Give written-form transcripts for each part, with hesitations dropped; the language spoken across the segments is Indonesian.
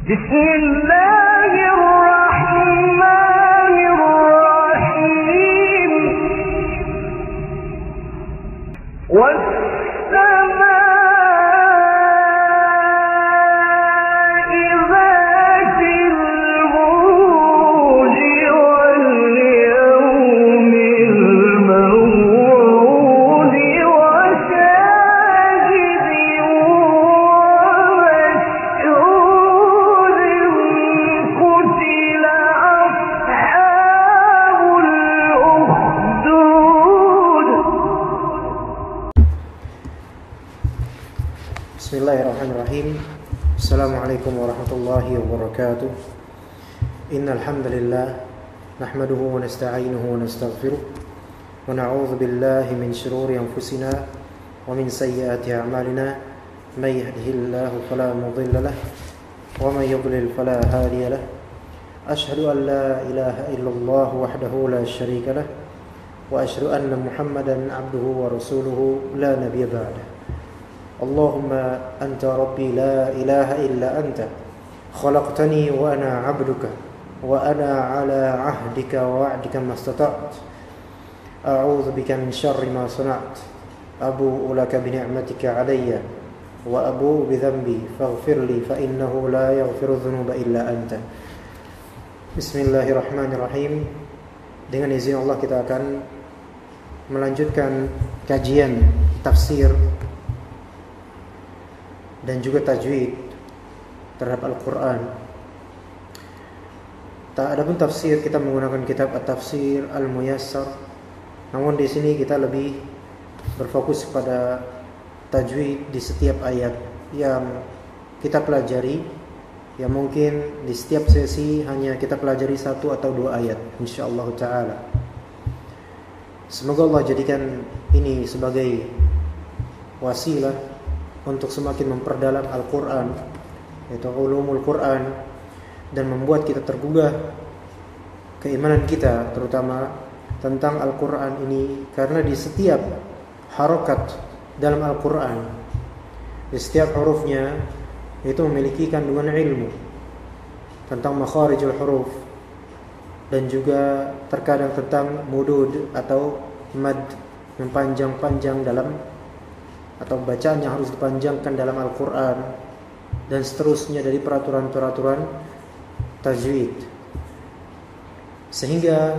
Bismillahirrahmanirrahim. Bismillahirrahmanirrahim. Assalamualaikum warahmatullahi wabarakatuh. Innal hamdalillah nahmaduhu wa nasta'inuhu wa nastaghfiruh wa na'udzu billahi min shururi anfusina wa min sayyiati a'malina. May yahdihillahu fala mudilla lahu wa may yudlil fala hadiya lahu. Ashhadu an la ilaha illallah wahdahu la syarika lahu wa ashhadu anna Muhammadan 'abduhu wa rasuluhu la nabiyya ba'dahu. Allahumma anta rabbi la ilaha illa anta khalaqtani wa ana 'abduka wa ana 'ala 'ahdika wa wa'dika mastata'tu a'udzu bika min syarri ma sana'tu abu'u laka bi ni'matika 'alayya wa abu'u bi dhanbi faghfir li fa innahu la yaghfiru dhunuba illa anta. Bismillahirrahmanirrahim. Dengan izin Allah kita akan melanjutkan kajian tafsir dan juga tajwid terhadap Al-Quran. Adapun tafsir kita menggunakan kitab At-Tafsir Al-Muyassar. Namun di sini kita lebih berfokus pada tajwid di setiap ayat yang kita pelajari. Ya mungkin di setiap sesi hanya kita pelajari 1 atau 2 ayat insyaallah taala. Semoga Allah jadikan ini sebagai wasilah untuk semakin memperdalam Al-Quran, yaitu ulumul Quran, dan membuat kita tergugah keimanan kita terutama tentang Al-Quran ini. Karena di setiap harokat dalam Al-Quran, di setiap hurufnya itu memiliki kandungan ilmu tentang makharijul huruf, dan juga terkadang tentang mudud atau mad yang panjang-panjang dalam, atau bacaan yang harus dipanjangkan dalam Al-Quran, dan seterusnya dari peraturan-peraturan tajwid. Sehingga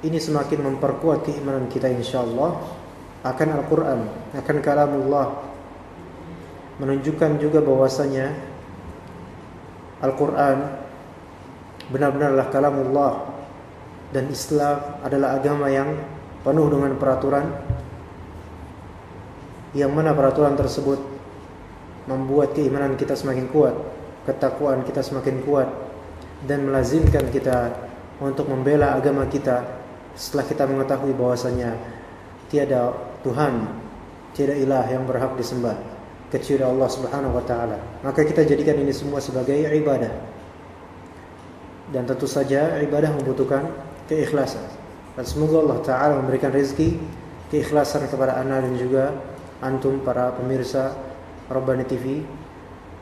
ini semakin memperkuat keimanan kita insyaallah akan Al-Quran, akan kalamullah, menunjukkan juga bahwasanya Al-Quran benar-benarlah kalamullah, dan Islam adalah agama yang penuh dengan peraturan, yang mana peraturan tersebut membuat keimanan kita semakin kuat, ketakwaan kita semakin kuat, dan melazimkan kita untuk membela agama kita setelah kita mengetahui bahwasanya tiada Tuhan, tiada ilah yang berhak disembah kecuali Allah Subhanahu wa taala. Maka kita jadikan ini semua sebagai ibadah. Dan tentu saja ibadah membutuhkan keikhlasan. Dan semoga Allah taala memberikan rezeki keikhlasan kepada ana dan juga antum para pemirsa Rabbani TV,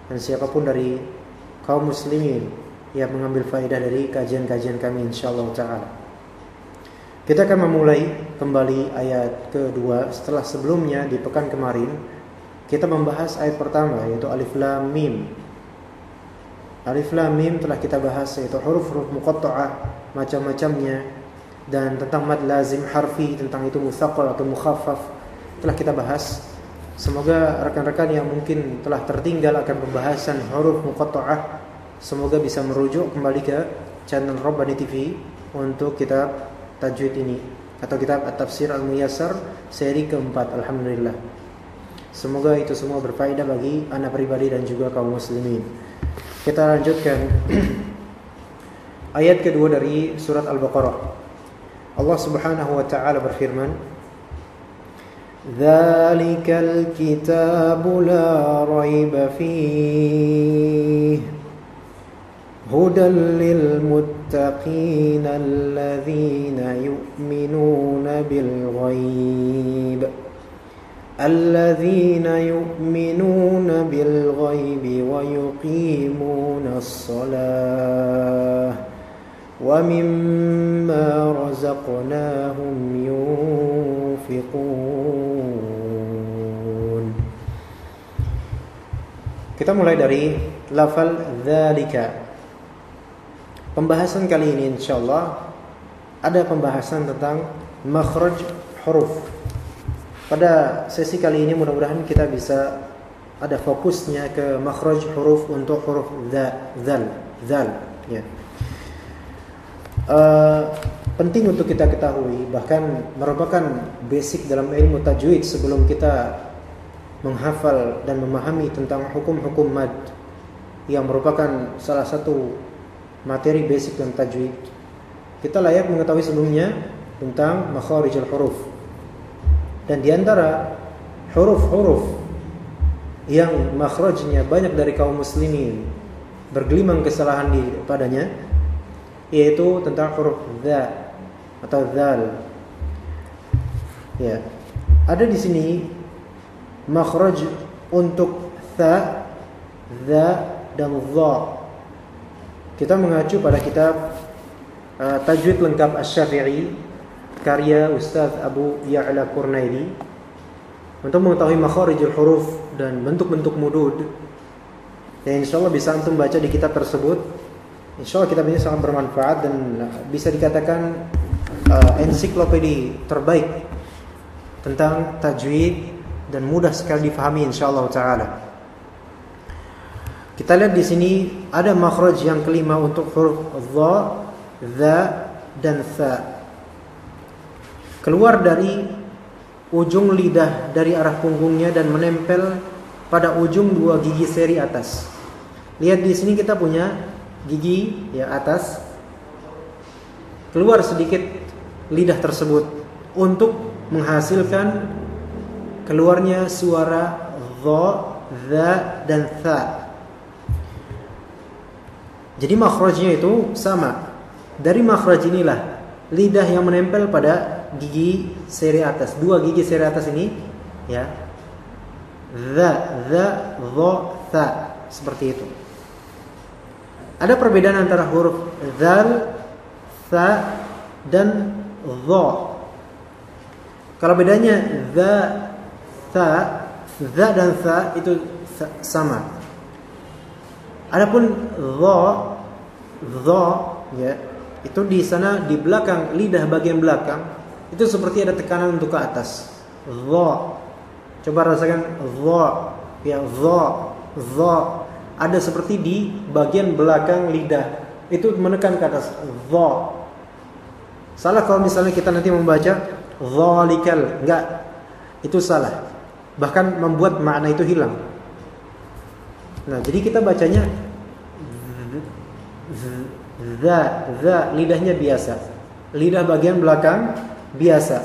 dan siapapun dari kaum muslimin yang mengambil faedah dari kajian-kajian kami insyaallah taala. Kita akan memulai kembali ayat kedua setelah sebelumnya di pekan kemarin kita membahas ayat pertama, yaitu Alif Lam Mim. Alif Lam Mim telah kita bahas, yaitu huruf-huruf muqatta'ah macam-macamnya, dan tentang mad lazim harfi, tentang itu mutsaqal atau mukhaffaf telah kita bahas. Semoga rekan-rekan yang mungkin telah tertinggal akan pembahasan huruf muqatta'ah, semoga bisa merujuk kembali ke channel Rabbani TV untuk kitab tajwid ini, atau kitab At-Tafsir Al-Muyassar seri keempat. Alhamdulillah. Semoga itu semua berfaedah bagi anak pribadi dan juga kaum muslimin. Kita lanjutkan ayat kedua dari surat Al-Baqarah. Allah Subhanahu wa taala berfirman, "Dzalikal kitabu la raiba fihi hudan lil muttaqina alladzina yu'minuna bil ghaib alladzina yu'minuna bil ghaibi wa yuqimuna as-salah wa mimma razaqnahum yunfiqun. Kita mulai dari lafal dzalika. Pembahasan kali ini insyaallah ada pembahasan tentang makhraj huruf. Pada sesi kali ini mudah-mudahan kita bisa ada fokusnya ke makhraj huruf untuk huruf zal ya. Penting untuk kita ketahui, bahkan merupakan basic dalam ilmu tajwid sebelum kita menghafal dan memahami tentang hukum-hukum mad yang merupakan salah satu materi basic dalam tajwid. Kita layak mengetahui sebelumnya tentang makharijul huruf. Dan di antara huruf-huruf yang makhrajnya banyak dari kaum muslimin bergelimang kesalahan padanya, yaitu tentang huruf dha atau dzal. Ya. Ada di sini makhraj untuk tha, dha dan dha. Kita mengacu pada kitab Tajwid Lengkap Asy-Syafi'i karya Ustaz Abu Ya'la Qurnaidi untuk mengetahui makharijul huruf dan bentuk-bentuk mudud. Dan insyaallah bisa antum baca di kitab tersebut. Insyaallah kitab ini sangat bermanfaat dan bisa dikatakan ensiklopedi terbaik tentang tajwid dan mudah sekali difahami insyaallah taala. Kita lihat di sini ada makhraj yang kelima untuk huruf dha, dha dan tha. Keluar dari ujung lidah dari arah punggungnya dan menempel pada ujung dua gigi seri atas. Lihat di sini kita punya gigi ya atas. Keluar sedikit lidah tersebut untuk menghasilkan keluarnya suara dha, dha dan tha. Jadi makhrajnya itu sama. Dari makhraj inilah lidah yang menempel pada gigi seri atas. Dua gigi seri atas ini ya. Dha, dha, dha, tha. Seperti itu. Ada perbedaan antara huruf dzal, tha dan dha. Kalau bedanya dha, tha, dha dan tha itu sama. Adapun dha ya, itu di sana di belakang lidah bagian belakang itu seperti ada tekanan untuk ke atas. Dha. Coba rasakan dha ya, dha ada seperti di bagian belakang lidah itu menekan ke atas. Dha. Salah kalau misalnya kita nanti membaca zalikal, enggak. Itu salah. Bahkan membuat makna itu hilang. Nah, jadi kita bacanya za, lidahnya biasa. Lidah bagian belakang biasa.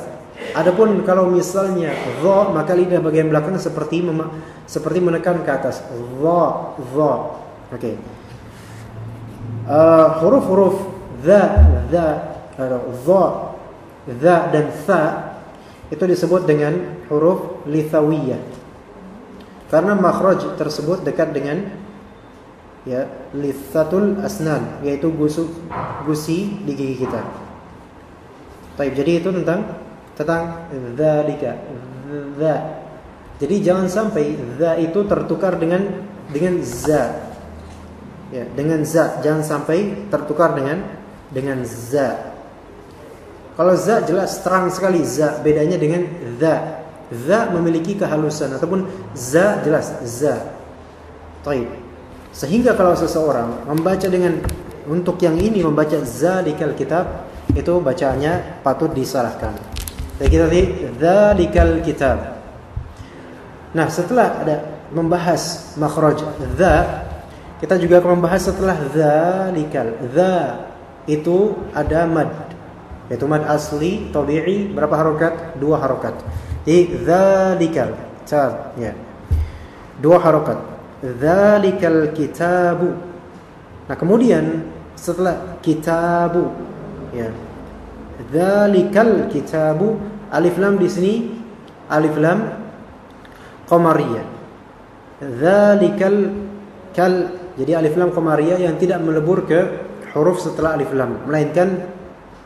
Adapun kalau misalnya dha, maka lidah bagian belakang seperti menekan ke atas. Dha. Oke. Huruf-huruf dha, dha dan tha itu disebut dengan huruf lithawiyah. Karena makhraj tersebut dekat dengan ya lithatul asnan, yaitu gusi di gigi kita. Baik, jadi itu tentang dzalika, dza. Jadi jangan sampai dza itu tertukar dengan za. Ya, dengan za, jangan sampai tertukar dengan za. Kalau za jelas terang sekali za, bedanya dengan dza. Za memiliki kehalusan ataupun za jelas za. Baik. Sehingga kalau seseorang membaca untuk yang ini membaca zalikal kitab, itu bacaannya patut disalahkan. Jadi kita lihat zalikal kitab. Nah, setelah ada membahas makhraj dza, kita juga akan membahas setelah zalikal. Dza itu ada mad. Yaitu mad asli tabi'i berapa harokat? 2 harokat. Jadi zalikal kitab ya. 2 harokat. Zalikal kitabu. Nah, kemudian setelah kitabu ya. Zalikal kitabu, alif lam di sini alif lam qamariyah. Dzalikal kal, jadi alif lam qamariyah yang tidak melebur ke huruf setelah alif lam, melainkan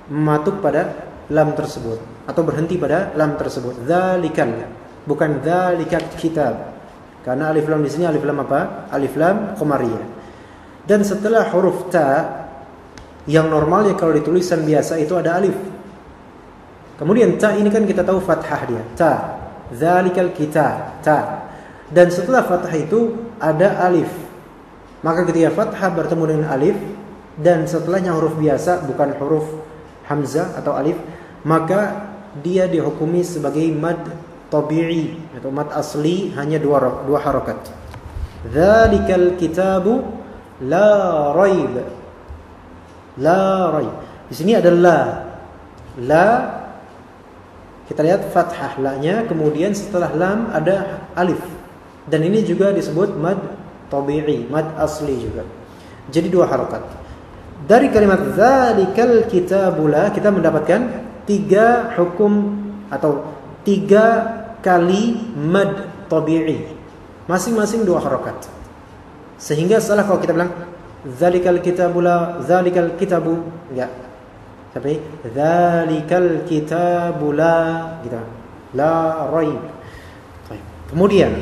mematuk pada lam tersebut atau berhenti pada lam tersebut. Dzalikal, bukan dzalikal kitab. Karena alif lam di sini alif lam apa? Alif lam qamariyah. Dan setelah huruf ta yang normalnya kalau ditulisan biasa itu ada alif. Kemudian ta ini kan kita tahu fathah dia. Ta. Dzalikal kitab. Ta. Dan setelah fathah itu ada alif. Maka ketika fathah bertemu dengan alif dan setelahnya huruf biasa bukan huruf hamzah atau alif, maka dia dihukumi sebagai mad tabi'i atau mad asli, hanya dua harakat. Dzalikal kitabu la raib. La raib. Di sini ada la. La, kita lihat fathah la-nya, kemudian setelah lam ada alif. Dan ini juga disebut mad tabi'i, mad asli juga. Jadi dua harakat. Dari kalimat dzalikal kitabu la kita mendapatkan 3 hukum atau 3 kali mad tabi'i. Masing-masing 2 harakat. Sehingga salah kalau kita bilang dzalikal kitabu la, dzalikal kitabu, enggak. Tapi dzalikal kitabu la gitu. La raib. Kemudian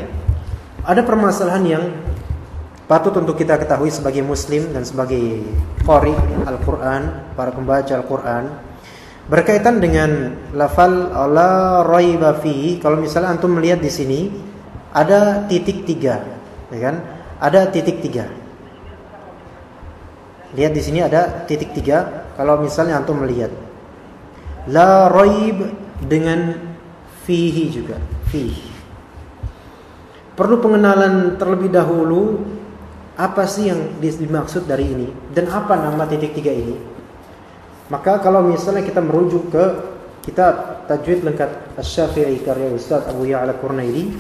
ada permasalahan yang patut untuk kita ketahui sebagai muslim dan sebagai qari Al-Qur'an, para pembaca Al-Qur'an, berkaitan dengan lafal la raiba fi. Kalau misalnya antum melihat di sini ada titik 3, ya kan? Ada titik 3. Lihat di sini ada titik 3. Kalau misalnya antum melihat la raib dengan fihi juga, fihi. Perlu pengenalan terlebih dahulu, apa sih yang dimaksud dari ini dan apa nama titik 3 ini. Maka kalau misalnya kita merujuk ke kitab Tajwid Lengkap Asy-Syafi'i karya Ustaz Abu Ya'la Qurnaidi,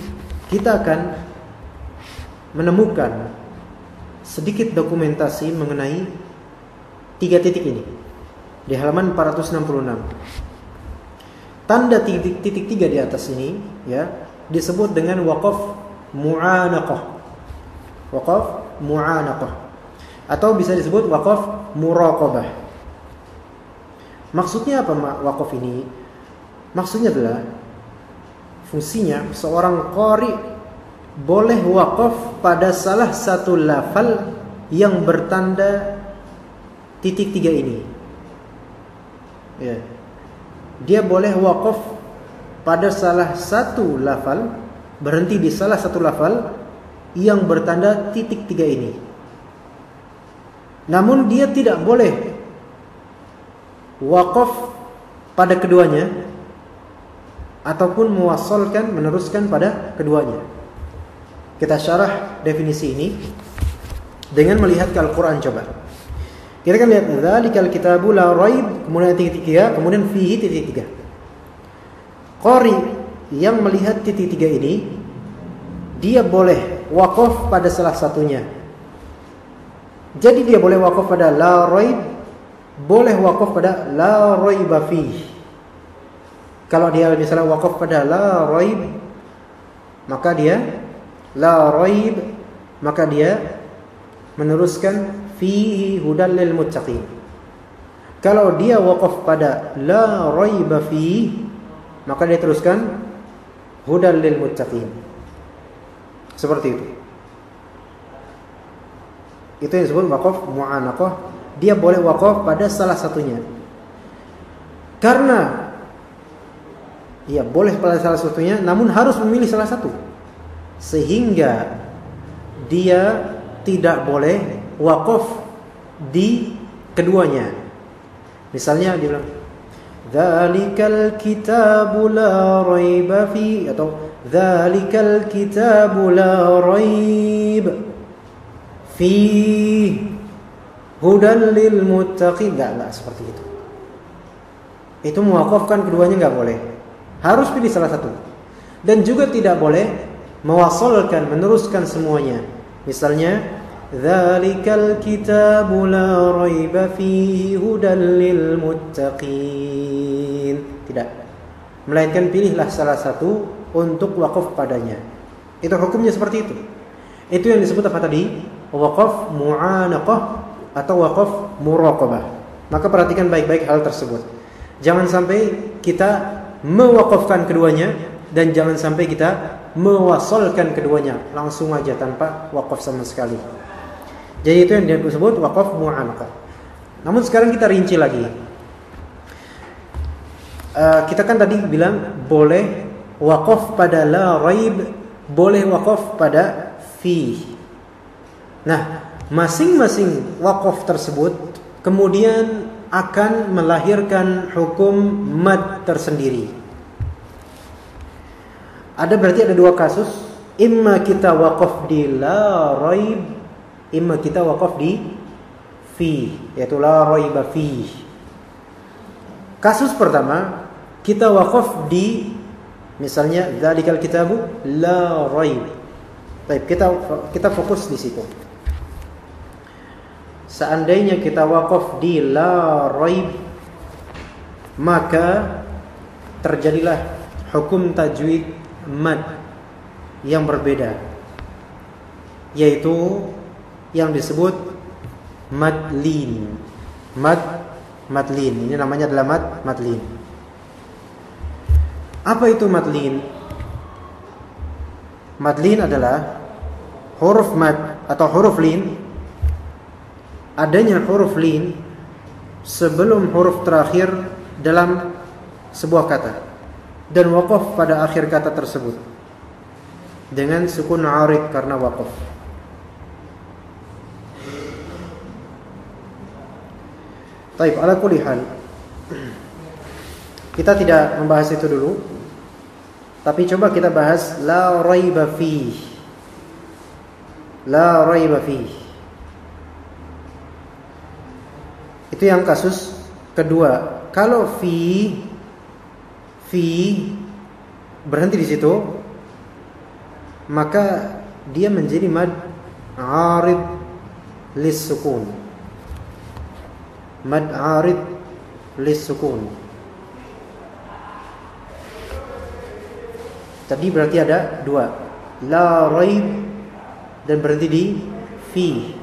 kita akan menemukan sedikit dokumentasi mengenai 3 titik ini di halaman 466. Tanda titik 3 di atas ini ya disebut dengan waqaf mu'anaqah. Waqaf mu'anaqah atau bisa disebut waqaf muraqabah. Maksudnya apa waqaf ini? Maksudnya adalah fungsinya seorang qari boleh waqaf pada salah satu lafal yang bertanda titik 3 ini. Ya. Dia boleh waqaf pada salah satu lafal, berhenti di salah satu lafal yang bertanda titik 3 ini. Namun dia tidak boleh waqaf pada keduanya ataupun muwassalkan, meneruskan pada keduanya. Kita syarah definisi ini dengan melihat ke Al-Quran coba. Kita akan lihat dzalikal kitabu la raib, kemudian titik 3, kemudian fihi titik 3. Qari yang melihat titik 3 ini, dia boleh waqaf pada salah satunya. Jadi dia boleh waqaf pada la raib, boleh waqaf pada la raiba fihi. Kalau dia misalnya waqaf pada la raib, maka dia la raib, maka dia meneruskan fihi hudal lil muttaqin. Kalau dia waqaf pada la raiba fihi, maka dia teruskan hudal lil muttaqin. Seperti itu. Itu yang disebut waqaf mu'anaqah. Dia boleh waqaf pada salah satunya. Karena ya boleh pada salah satunya, namun harus memilih salah satu. Sehingga dia tidak boleh waqaf di keduanya. Misalnya dia bilang dzalikal kitabu la raiba fi, atau dzalikal kitabu la raib fi hudan lil muttaqin. Enggak seperti itu. Itu mewaqafkan keduanya enggak boleh. Harus pilih salah satu. Dan juga tidak boleh mewassalkan, meneruskan semuanya. Misalnya dzalikal kitabu la raiba fihi hudan lil muttaqin. Tidak. Melainkan pilihlah salah satu untuk waqaf padanya. Itu hukumnya seperti itu. Itu yang disebut apa tadi? Waqaf mu'anaqah atau waqaf muraqabah. Maka perhatikan baik-baik hal tersebut. Jangan sampai kita mewakafkan keduanya dan jangan sampai kita mewasolkan keduanya langsung aja tanpa wakaf sama sekali. Jadi itu yang disebut waqaf mu'anaqah. Namun sekarang kita rinci lagi. Kita kan tadi bilang boleh waqaf pada la raib, boleh waqaf pada fi. Nah, masing-masing waqaf tersebut kemudian akan melahirkan hukum mad tersendiri. Berarti ada dua kasus, imma kita waqaf di la raib, imma kita waqaf di fi, yaitu la raiba fi. Kasus pertama, kita waqaf di misalnya dzalikal kitabu la raib. Baik, kita fokus di situ. Seandainya kita waqaf di la raib, maka terjadilah hukum tajwid mad yang berbeda, yaitu yang disebut madlin. Madlin. Ini namanya adalah madlin. Apa itu madlin? Madlin adalah huruf mad atau huruf lin. Adanya huruf lin sebelum huruf terakhir dalam sebuah kata dan waqaf pada akhir kata tersebut dengan sukun arid karena waqaf. Baik, ala kulli hal, kita tidak membahas itu dulu, tapi coba kita bahas la raiba fi. La raiba fi. Itu yang kasus kedua. Kalau fi berhenti di situ, maka dia menjadi mad arid lis sukun. Mad arid lis sukun. Tadi berarti ada dua, la raib dan berhenti di fi.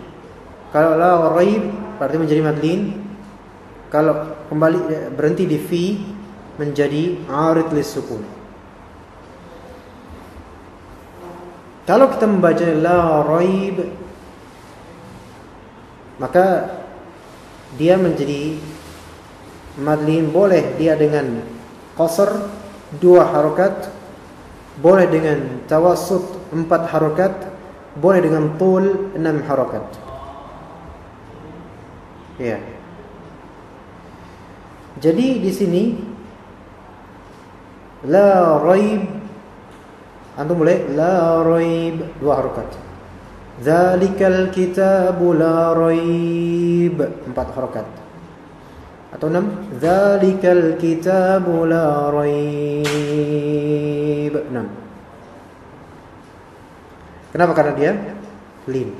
Kalau la raib berarti menjadi madlin. Kalau kembali berhenti di fi menjadi arid lis sukun. Kalau kita membaca la raib, maka dia menjadi madlin. Boleh dia dengan qasr 2 harokat, boleh dengan tawassut 4 harokat, boleh dengan tul 6 harokat. Ya. Jadi di sini la raib, antum boleh la raib 2 harokat. Dzalikal kitabu la raib 4 harokat. Atau 6, dzalikal kitabu la raib 6. Kenapa? Karena dia lin.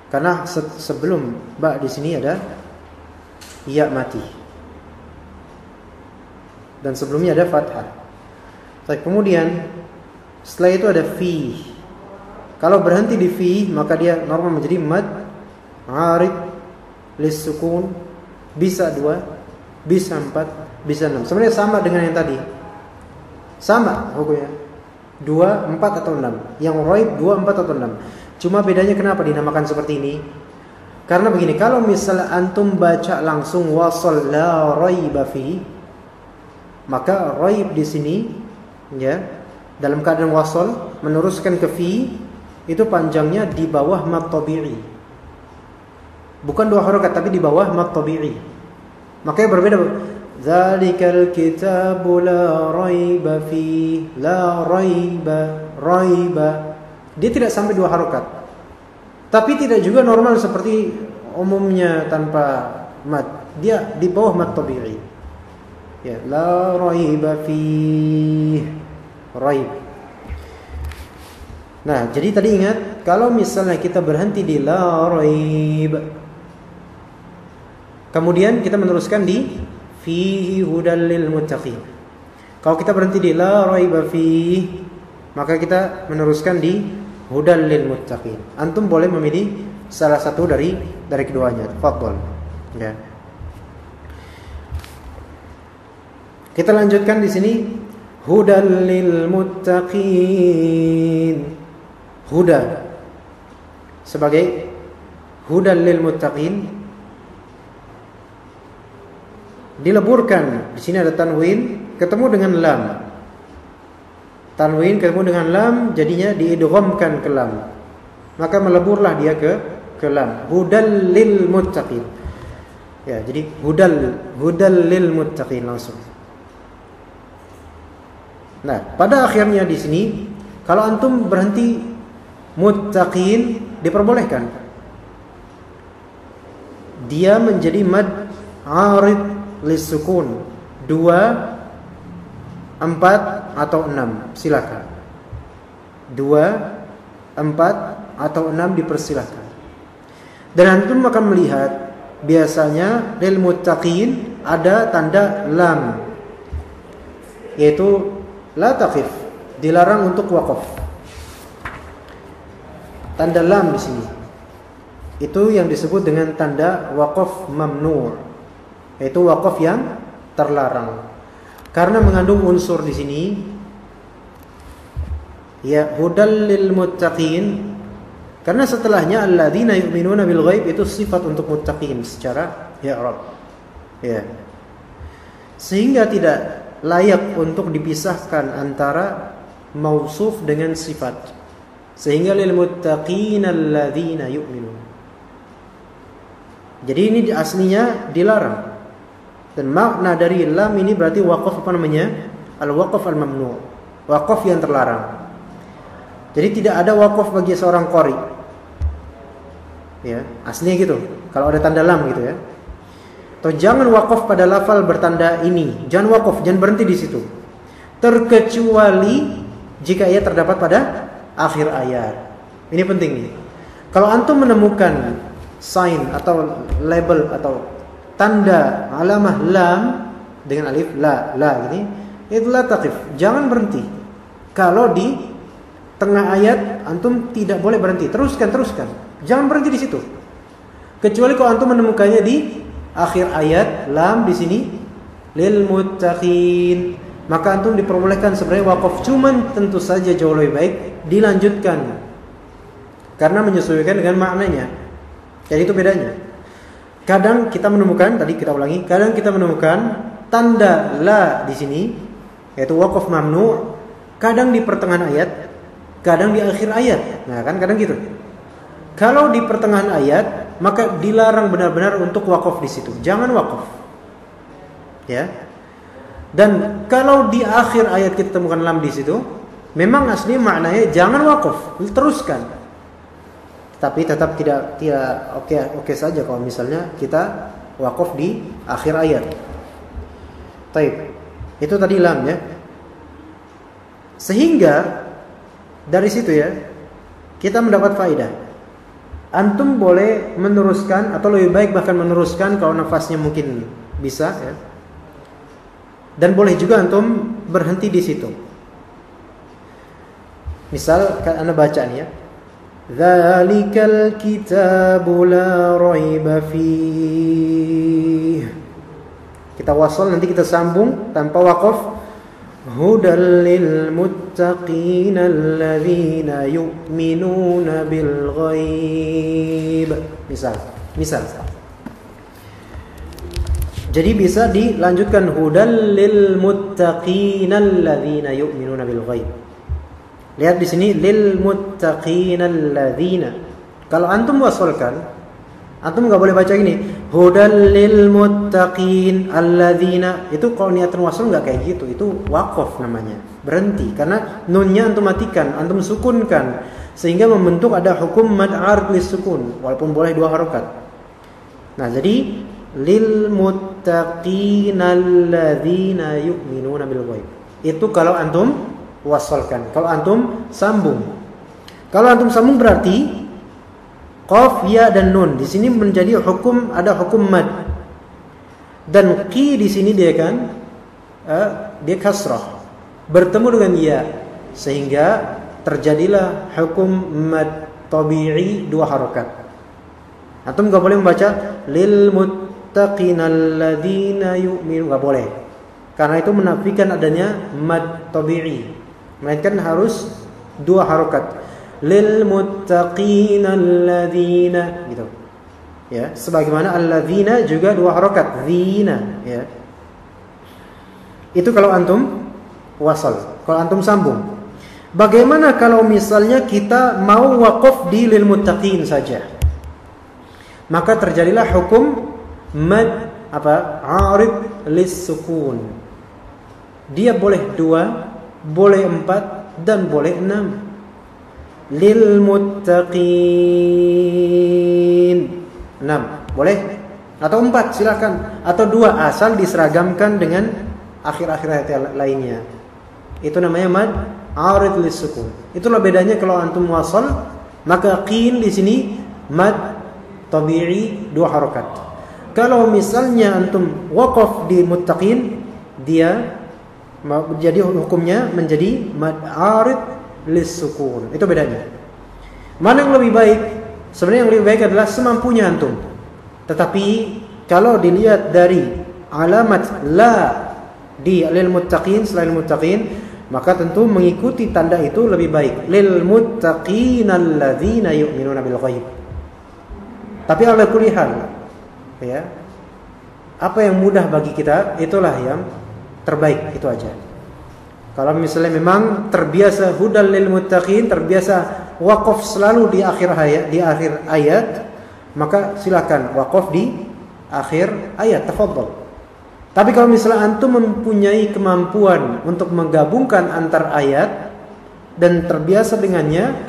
Karena sebelum ba di sini ada ya mati. Dan sebelumnya ada fathah. Baik, kemudian setelah itu ada fi. Kalau berhenti di fi, maka dia normal menjadi mad arid lis sukun. Bisa 2, bisa 4, bisa 6. Sebenarnya sama dengan yang tadi. Sama hukumnya. 2, 4 atau 6. Yang raib 2, 4 atau 6. Cuma bedanya kenapa dinamakan seperti ini? Karena begini, kalau misalnya antum baca langsung wasal la raiba fi, maka raib di sini ya, dalam keadaan wasal meneruskan ke fi, itu panjangnya di bawah mad tabi'i. Bukan 2 harokat, tapi di bawah mad tabi'i. Makanya berbeda. Dzalikal kitabu la raiba fi, la raiba. Dia tidak sampai 2 harokat. Tapi tidak juga normal seperti umumnya tanpa mad. Dia di bawah mad tabi'i. Ya, la raiba fi, raib. Nah, jadi tadi ingat, kalau misalnya kita berhenti di la raib, kemudian kita meneruskan di fihi hudal lil muttaqin. Kalau kita berhenti di la raiba fi, maka kita meneruskan di hudal lil muttaqin. Antum boleh memilih salah satu dari keduanya. Tafadhol. Ya. Kita lanjutkan di sini hudal lil muttaqin. Huda sebagai hudal lil muttaqin dileburkan. Di sini ada tanwin ketemu dengan lam. Tanwin ketemu dengan lam, jadinya diidghamkan ke lam. Maka meleburlah dia ke lam. Hudal lil muttaqin. Ya, jadi hudal lil muttaqin langsung. Nah, pada akhirnya di sini kalau antum berhenti muttaqin diperbolehkan. Dia menjadi mad arid lisukun 2, 4 atau 6, silakan. 2, 4 atau 6 dipersilakan. Dan antum akan melihat biasanya lil muttaqin ada tanda lam, yaitu la taqif, dilarang untuk waqaf. Tanda lam di sini itu yang disebut dengan tanda waqaf mamnu', yaitu waqaf yang terlarang. Karena mengandung unsur di sini ya hudal lil muttaqin, karena setelahnya alladzina yu'minuna bil ghaib itu sifat untuk muttaqin secara i'rab. Ya. Sehingga tidak layak untuk dipisahkan antara mausuf dengan sifat. Sehingga lil muttaqina alladzina yu'minun. Jadi ini aslinya dilarang. Dan makna dari lam ini berarti waqaf apa namanya? Al-waqaf al-mamnu'. Waqaf yang terlarang. Jadi tidak ada waqaf bagi seorang qari. Ya, aslinya gitu. Kalau ada tanda lam gitu ya. Atau jangan waqaf pada lafal bertanda ini. Jangan waqaf, jangan berhenti di situ. Terkecuali jika ia terdapat pada akhir ayat. Ini penting nih. Kalau antum menemukan sign atau label atau tanda alamah lam dengan alif la gini, itu la taqif, jangan berhenti. Kalau di tengah ayat antum tidak boleh berhenti, teruskan. Jangan berhenti di situ. Kecuali kalau antum menemukannya di akhir ayat lam di sini lil muttaqin, maka antum diperbolehkan sebenarnya waqaf, cuman tentu saja jauh lebih baik dilanjutkan karena menyesuaikan dengan maknanya. Jadi itu bedanya. Kadang kita menemukan, tadi kita ulangi, kadang kita menemukan tanda la di sini, yaitu waqaf mamnu, kadang di pertengahan ayat, kadang di akhir ayat. Nah, kan kadang gitu. Kalau di pertengahan ayat, maka dilarang benar-benar untuk waqaf di situ. Jangan waqaf. Ya. Dan kalau di akhir ayat kita temukan lam di situ, memang asli maknanya jangan waqaf, teruskan. Tapi tetap tidak oke saja kalau misalnya kita waqaf di akhir ayat. Taib. Itu tadi lam ya. Sehingga dari situ ya kita mendapat faedah. Antum boleh meneruskan atau lebih baik bahkan meneruskan kalau nafasnya mungkin bisa ya. Dan boleh juga antum berhenti di situ. Misal Anda baca nih ya. Dzalikal kitabu la raiba fihi. Kita wasal, nanti kita sambung tanpa waqaf. Hudal lil muttaqin alladzina yu'minuna bil ghaib. Misal. Jadi bisa dilanjutkan hudal lil muttaqin alladzina yu'minuna bil ghaib. Lihat di sini lil muttaqin alladzina. Kalau antum wasalkan, antum enggak boleh baca gini, hudal lil muttaqin alladzina. Itu kalau niatan wasal enggak kayak gitu, itu waqaf namanya. Berhenti karena nunnya antum matikan, antum sukunkan sehingga membentuk ada hukum mad ard lis sukun walaupun boleh 2 harakat. Nah, jadi lil muttaqin alladzina yu'minuna bil ghaib. Itu kalau antum wasalkan. Kalau antum sambung. Kalau antum sambung berarti qaf, ya dan nun. Di sini menjadi hukum, ada hukum mad. Dan qi di sini dia kan dia kasrah. Bertemu dengan ya. sehingga terjadilah hukum mad tabi'i 2 harokat. Antum enggak boleh membaca lil muttaqina alladzina yu'minu, enggak boleh. Karena itu menafikan adanya mad tabi'i. Melainkan harus 2 harokat. Lil muttaqina alladzina gitu. Ya, sebagaimana alladzina juga 2 harokat, dzina, ya. Itu kalau antum wasal, kalau antum sambung. Bagaimana kalau misalnya kita mau waqaf di lil muttaqin saja? Maka terjadilah hukum mad arid lis sukun. Dia boleh 2, boleh 4, dan boleh 6. Lil muttaqin 6 boleh, atau 4 silakan, atau 2 asal diseragamkan dengan akhir-akhir ayat lainnya. Itu namanya mad arid lis sukun. Itulah bedanya kalau antum wasal, maka qin di sini mad tabi'i 2 harokat. Kalau misalnya antum waqaf di muttaqin, dia jadi hukumnya menjadi mad arid lis sukun. Itu bedanya. Mana yang lebih baik? Sebenarnya yang lebih baik adalah semampunya antum. Tetapi kalau dilihat dari alamat la di lil muttaqin selain muttaqin, maka tentu mengikuti tanda itu lebih baik. Lil muttaqina alladzina yu'minuna bil ghaib. Tapi ala kulli hal, ya, apa yang mudah bagi kita itulah yang terbaik, itu aja. Kalau misalnya memang terbiasa hudal lil muttaqin, terbiasa waqaf selalu di akhir ayat, maka silakan waqaf di akhir ayat, tafadhol. Tapi kalau misalnya antum mempunyai kemampuan untuk menggabungkan antar ayat dan terbiasa dengannya,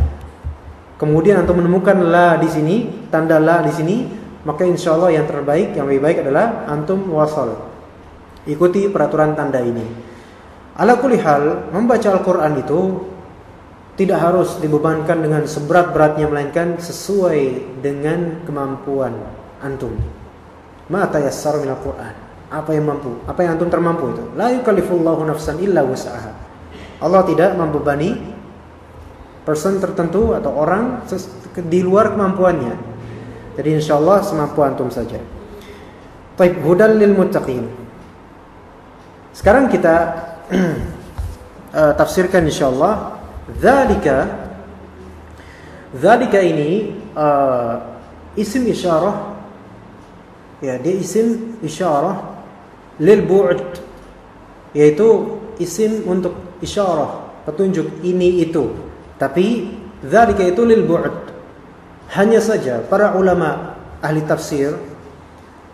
kemudian antum menemukan la di sini, tanda la di sini, maka insyaallah yang terbaik, yang lebih baik adalah antum wasal. Ikuti peraturan tanda ini. Ala kulli hal, membaca Al-Quran itu tidak harus dibebankan dengan seberat-beratnya, melainkan sesuai dengan kemampuan antum. Ma tayassara minal Quran. Apa yang mampu, apa yang antum termampu itu. La yukallifullahu nafsan illa wus'aha. Allah tidak membebani person tertentu atau orang di luar kemampuannya. Jadi insyaallah semampu antum saja. Taib, hudal lil muttaqin. Sekarang kita tafsirkan insyaallah. Dzalika ini isim isyarah, ya, dia isim isyarah lil bu'd, yaitu isim untuk isyarah, petunjuk ini itu. Tapi dzalika itu lil bu'd. Hanya saja para ulama ahli tafsir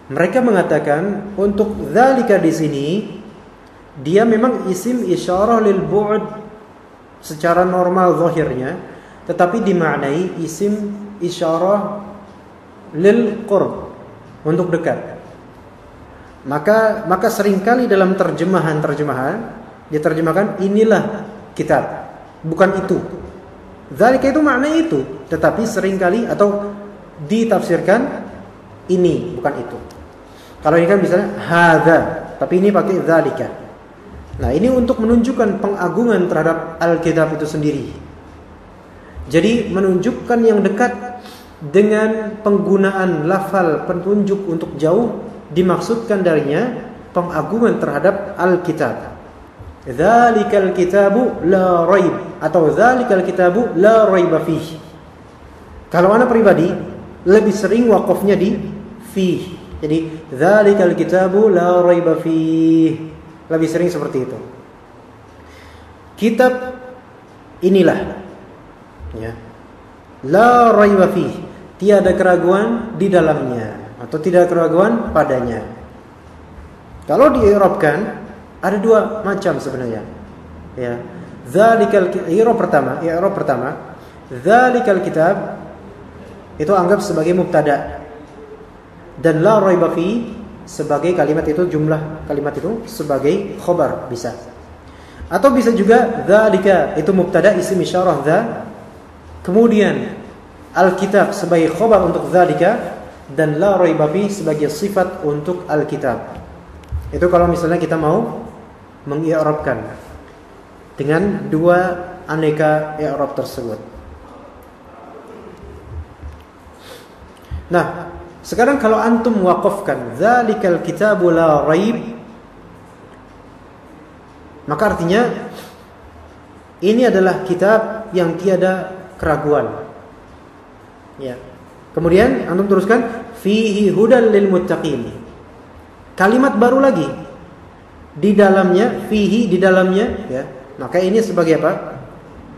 mereka mengatakan untuk dzalika di sini dia memang isim isyarah lil bu'd secara normal zahirnya, tetapi dimaknai isim isyarah lil qurb, untuk dekat. Maka seringkali dalam terjemahan diterjemahkan inilah kitab, bukan itu. Dzalika itu maknanya itu, tetapi seringkali atau ditafsirkan ini, bukan itu. Kalau ini kan misalnya hadza, tapi ini pakai dzalika. Nah, ini untuk menunjukkan pengagungan terhadap Alkitab itu sendiri. Jadi menunjukkan yang dekat dengan penggunaan lafal penunjuk untuk jauh, dimaksudkan darinya pengagungan terhadap Alkitab. Dzalikal kitabu la raib, atau dzalikal kitabu la raiba fihi. Kalau anak pribadi lebih sering wakafnya di fihi. Jadi dzalikal kitabu la raiba fihi. Lebih sering seperti itu. Kitab inilah, ya, la raiba fihi, tiada keraguan di dalamnya, atau tidak keraguan padanya. Kalau diirabkan ada 2 macam sebenarnya, ya. Dzalikal i'rab pertama, dzalikal kitab itu anggap sebagai mubtada, dan la raiba fihi sebagai kalimat itu, jumlah kalimat itu sebagai khobar bisa. Atau bisa juga dzalika itu mubtada isim isyarah dza, kemudian alkitab sebagai khobar untuk dzalika, dan la raiba fi sebagai sifat untuk alkitab. Itu kalau misalnya kita mau mengi'rabkan dengan 2 aneka i'rab tersebut. Nah, sekarang kalau antum waqafkan dzalikal kitabu la raib, maka artinya ini adalah kitab yang tiada keraguan. Ya. Kemudian antum teruskan fihi hudal lil muttaqin. Kalimat baru lagi. Di dalamnya, fihi di dalamnya, ya. Maka ini sebagai apa?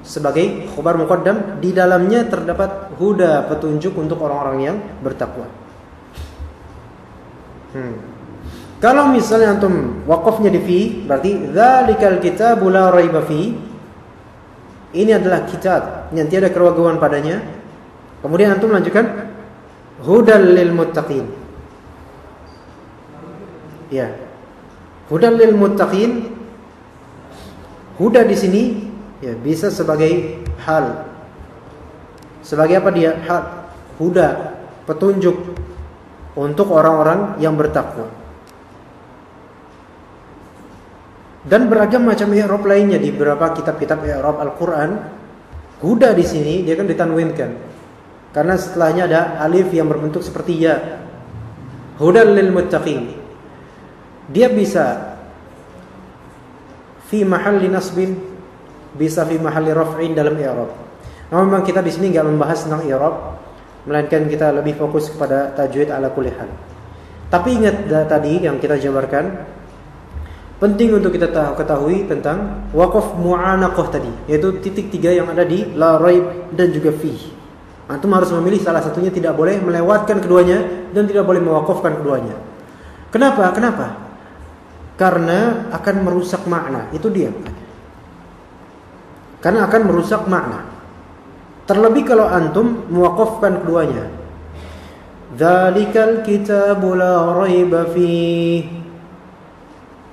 Sebagai khabar muqaddam, di dalamnya terdapat huda, petunjuk untuk orang-orang yang bertakwa. Kalau misalnya antum waqafnya di fi, berarti dzalikal kitabu la raiba fi. Ini adalah kitab yang tiada keraguan padanya. Kemudian antum lanjutkan hudal lil muttaqin. Ya. Hudal lil muttaqin. Huda di sini ya bisa sebagai hal. Sebagai apa dia? Hal. Huda, petunjuk untuk orang-orang yang bertakwa. Dan beragam macam i'rab lainnya di beberapa kitab-kitab i'rab Al-Qur'an. Huda di sini dia kan ditanwinkan. Karena setelahnya ada alif yang berbentuk seperti ya. Hudal lil muttaqin. Dia bisa fi mahalli nasbin, bisa fi mahalli raf'in dalam i'rab. Namun memang kita di sini enggak membahas tentang i'rab, melainkan kita lebih fokus kepada tajwid ala kulli hal. Tapi ingat tadi yang kita jabarkan, penting untuk kita ketahui tentang waqaf mu'anaqah tadi, yaitu titik 3 yang ada di la raib dan juga fi. Antum harus memilih salah satunya, tidak boleh melewatkan keduanya dan tidak boleh mewaqafkan keduanya. Kenapa? Karena akan merusak makna. Itu dia. Karena akan merusak makna. Terlebih kalau antum mewaqafkan keduanya. Dzalikal kitabu la raiba fihi.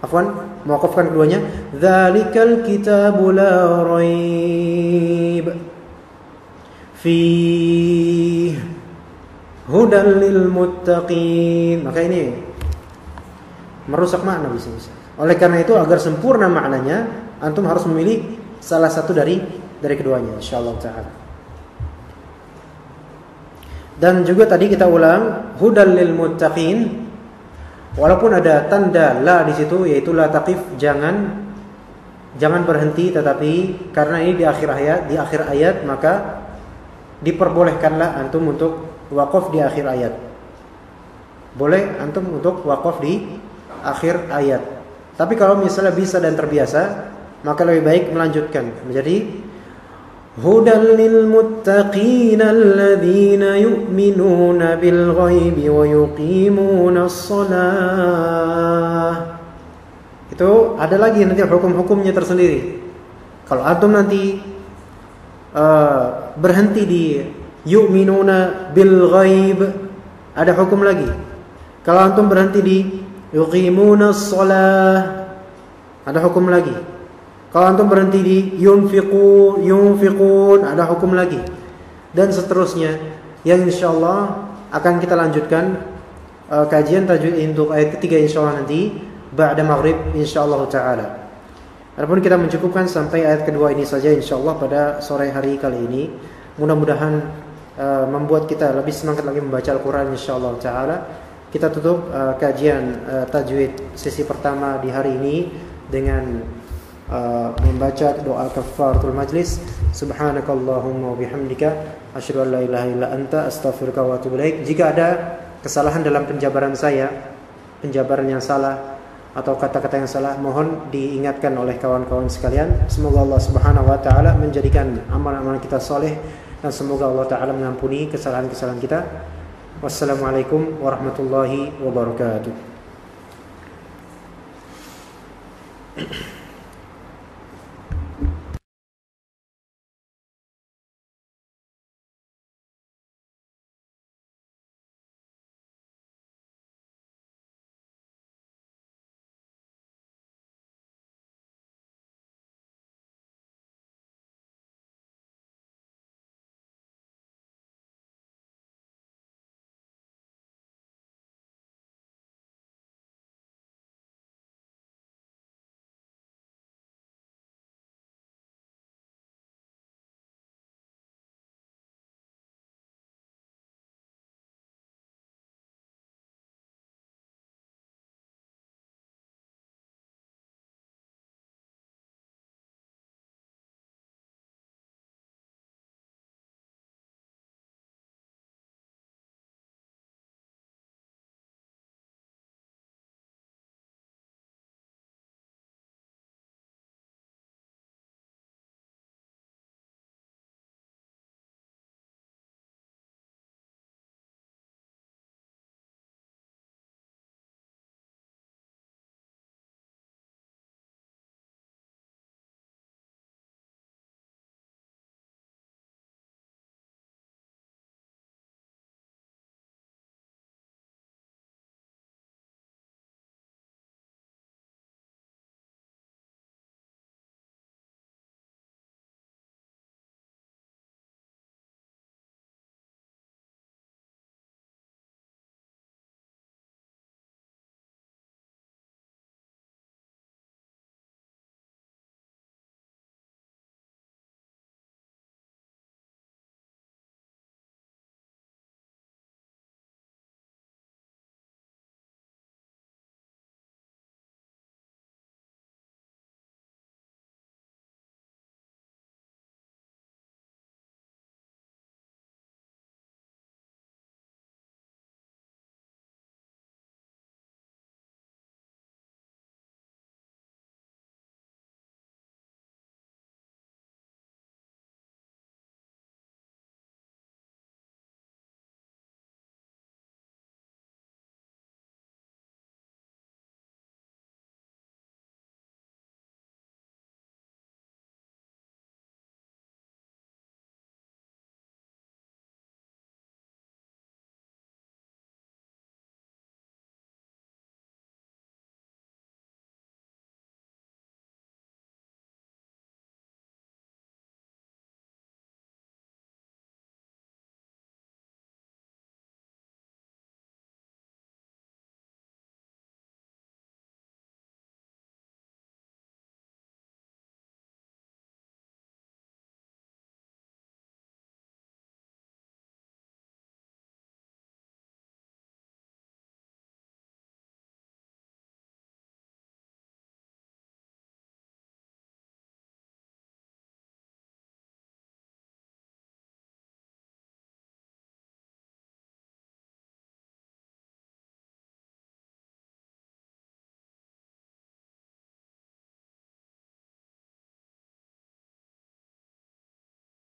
Afwan, mewaqafkan keduanya. Dzalikal kitabu la raib fihi hudal lil muttaqin. Maka ini merusak makna bisa. Oleh karena itu agar sempurna maknanya, antum harus memilih salah satu dari keduanya insyaallah taala. Dan juga tadi kita ulang hudal lil muttaqin. Walaupun ada tanda la di situ, yaitu la taqif, jangan berhenti, tetapi karena ini di akhir ayat maka diperbolehkanlah antum untuk waqaf di akhir ayat. Boleh antum untuk waqaf di akhir ayat. Tapi kalau misalnya bisa dan terbiasa, maka lebih baik melanjutkan menjadi hudal lil muttaqin alladzina yu'minuna bil ghaibi wa yuqimunas shalah. Itu ada lagi nanti hukum-hukumnya tersendiri. Kalau antum nanti berhenti di yu'minuna bil ghaib, ada hukum lagi. Kalau antum berhenti di yuqimunas shalah, ada hukum lagi. Kalau antum berhenti di yunfiqun, ada hukum lagi. Dan seterusnya, yang insyaallah akan kita lanjutkan kajian tajwid untuk ayat ketiga insyaallah nanti ba'da maghrib insyaallah taala. Adapun kita mencukupkan sampai ayat kedua ini saja insyaallah pada sore hari kali ini. Mudah-mudahan membuat kita lebih semangat lagi membaca Al-Qur'an insyaallah taala. Kita tutup kajian tajwid sesi pertama di hari ini dengan membaca doa kafaratul majlis. Subhanakallahumma wa bihamdika asyhadu an la ilaha illa anta astaghfiruka wa atubu ilaik. Jika ada kesalahan dalam penjabaran saya, penjabaran yang salah atau kata-kata yang salah, mohon diingatkan oleh kawan-kawan sekalian. Semoga Allah Subhanahu wa taala menjadikan amal-amal kita saleh dan semoga Allah taala mengampuni kesalahan-kesalahan kita. Wassalamualaikum warahmatullahi wabarakatuh.